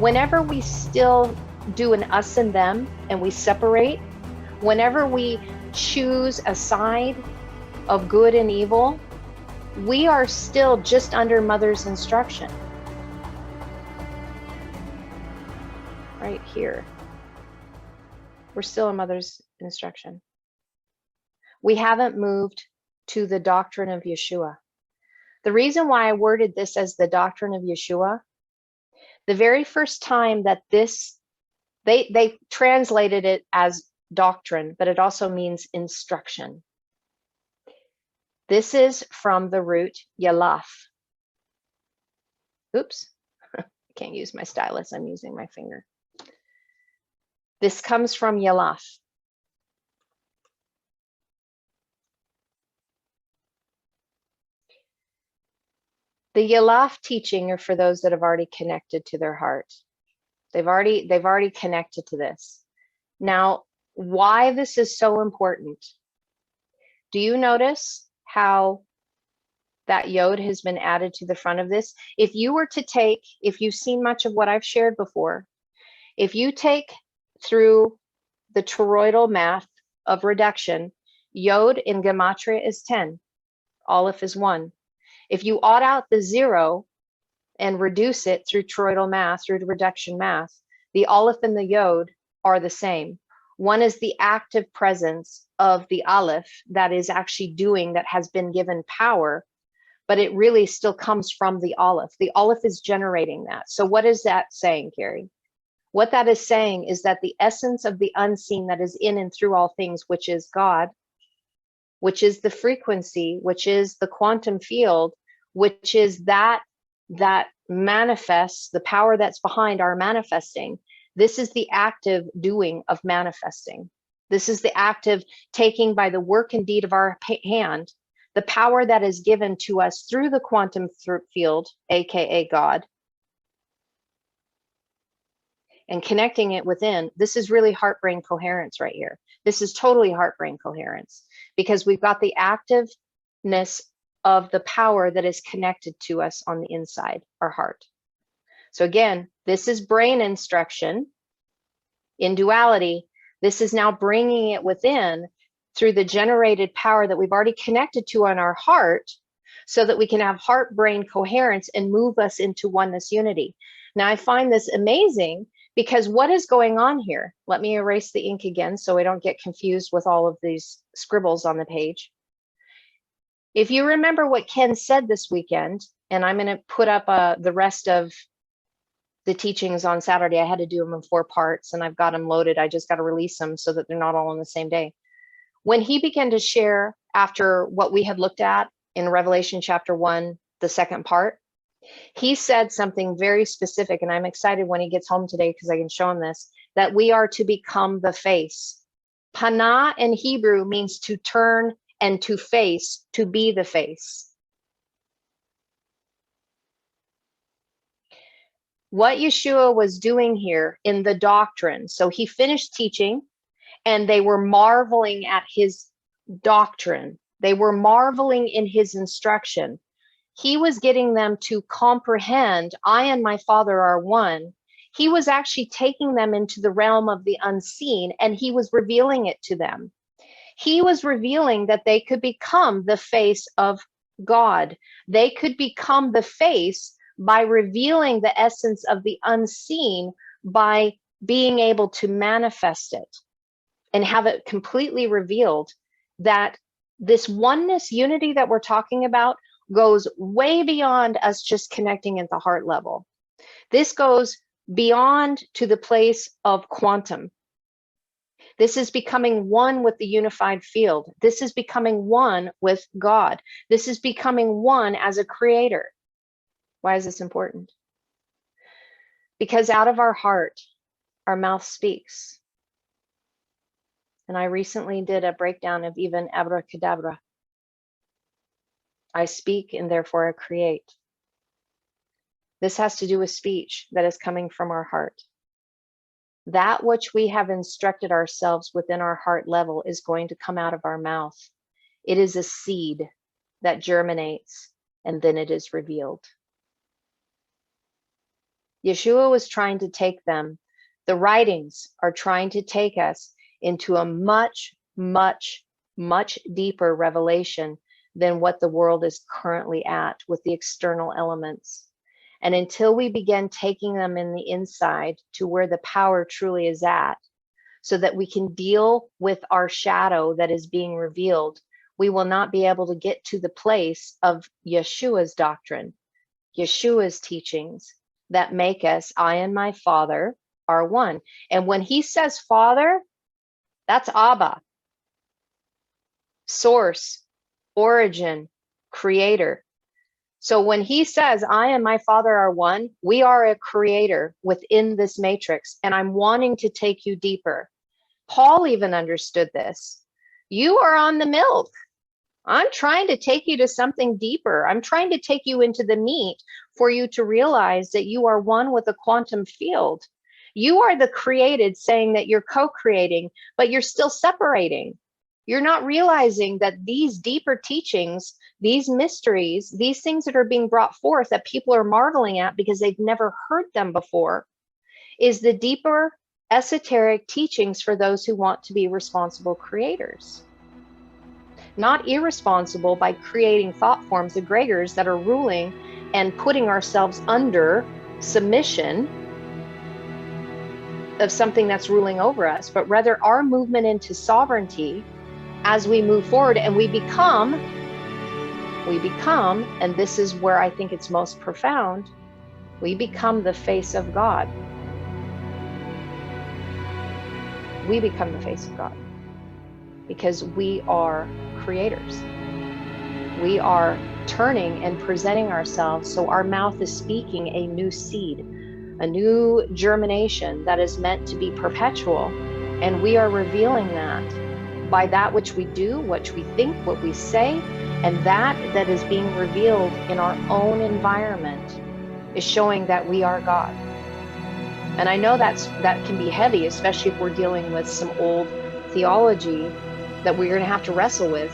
whenever we still do an us and them and we separate, whenever we choose a side of good and evil, we are still just under Mother's instruction. Right here. We're still in Mother's instruction. We haven't moved to the doctrine of Yahshua. The reason why I worded this as the doctrine of Yahshua, the very first time that this, they translated it as doctrine, but it also means instruction. This is from the root yalaf. Oops, I can't use my stylus, I'm using my finger. This comes from yalaf. The yalaf teaching are for those that have already connected to their heart. They've already connected to this. Now, why this is so important? Do you notice how that yod has been added to the front of this? If you were to take, if you've seen much of what I've shared before, if you take through the toroidal math of reduction, yod in gematria is 10, aleph is 1. If you odd out the 0 and reduce it through toroidal math, through reduction math, the aleph and the yod are the same. One is the active presence of the aleph that is actually doing, that has been given power, but it really still comes from the aleph. The aleph is generating that. So what is that saying, Carrie? What that is saying is that the essence of the unseen that is in and through all things, which is God, which is the frequency, which is the quantum field, which is that manifests, the power that's behind our manifesting. This is the active doing of manifesting. This is the active taking by the work and deed of our hand, the power that is given to us through the quantum field, aka God, and connecting it within. This is really heart-brain coherence right here. This is totally heart-brain coherence, because we've got the activeness of the power that is connected to us on the inside, our heart. So again, this is brain instruction in duality. This is now bringing it within through the generated power that we've already connected to on our heart, so that we can have heart-brain coherence and move us into oneness unity. Now, I find this amazing, because what is going on here? Let me erase the ink again so I don't get confused with all of these scribbles on the page. If you remember what Ken said this weekend, and I'm going to put up the rest of the teachings on Saturday. I had to do them in 4 parts, and I've got them loaded. I just got to release them so that they're not all on the same day. When he began to share after what we had looked at in Revelation chapter 1, the second part, he said something very specific, and I'm excited when he gets home today because I can show him this, that we are to become the face. Pana in Hebrew means to turn and to face, to be the face. What Yahshua was doing here in the doctrine, so he finished teaching, and they were marveling at his doctrine. They were marveling in his instruction. He was getting them to comprehend, I and my Father are one. He was actually taking them into the realm of the unseen, and he was revealing it to them. He was revealing that they could become the face of God. They could become the face by revealing the essence of the unseen, by being able to manifest it and have it completely revealed. That this oneness unity that we're talking about goes way beyond us just connecting at the heart level. This goes beyond to the place of quantum. This is becoming one with the unified field. This is becoming one with God. This is becoming one as a creator. Why is this important? Because out of our heart, our mouth speaks. And I recently did a breakdown of even abracadabra. I speak and therefore I create. This has to do with speech that is coming from our heart. That which we have instructed ourselves within our heart level is going to come out of our mouth. It is a seed that germinates, and then it is revealed. Yahshua was trying to take them. The writings are trying to take us into a much, much, much deeper revelation than what the world is currently at with the external elements. And until we begin taking them in the inside to where the power truly is at, so that we can deal with our shadow that is being revealed, we will not be able to get to the place of Yahshua's doctrine, Yahshua's teachings that make us, I and my Father are one. And when he says Father, that's Abba, source, origin, creator. So when he says, I and my Father are one, we are a creator within this matrix, and I'm wanting to take you deeper. Paul even understood this. You are on the milk. I'm trying to take you to something deeper. I'm trying to take you into the meat for you to realize that you are one with a quantum field. You are the created saying that you're co-creating, but you're still separating. You're not realizing that these deeper teachings, these mysteries, these things that are being brought forth that people are marveling at because they've never heard them before, is the deeper esoteric teachings for those who want to be responsible creators. Not irresponsible by creating thought forms, egregors that are ruling and putting ourselves under submission of something that's ruling over us, but rather our movement into sovereignty as we move forward and we become, and this is where I think it's most profound, we become the face of God. We become the face of God because we are creators. We are turning and presenting ourselves, so our mouth is speaking a new seed, a new germination that is meant to be perpetual, and we are revealing that by that which we do, what we think, what we say, and that is being revealed in our own environment is showing that we are God. And I know that can be heavy, especially if we're dealing with some old theology that we're going to have to wrestle with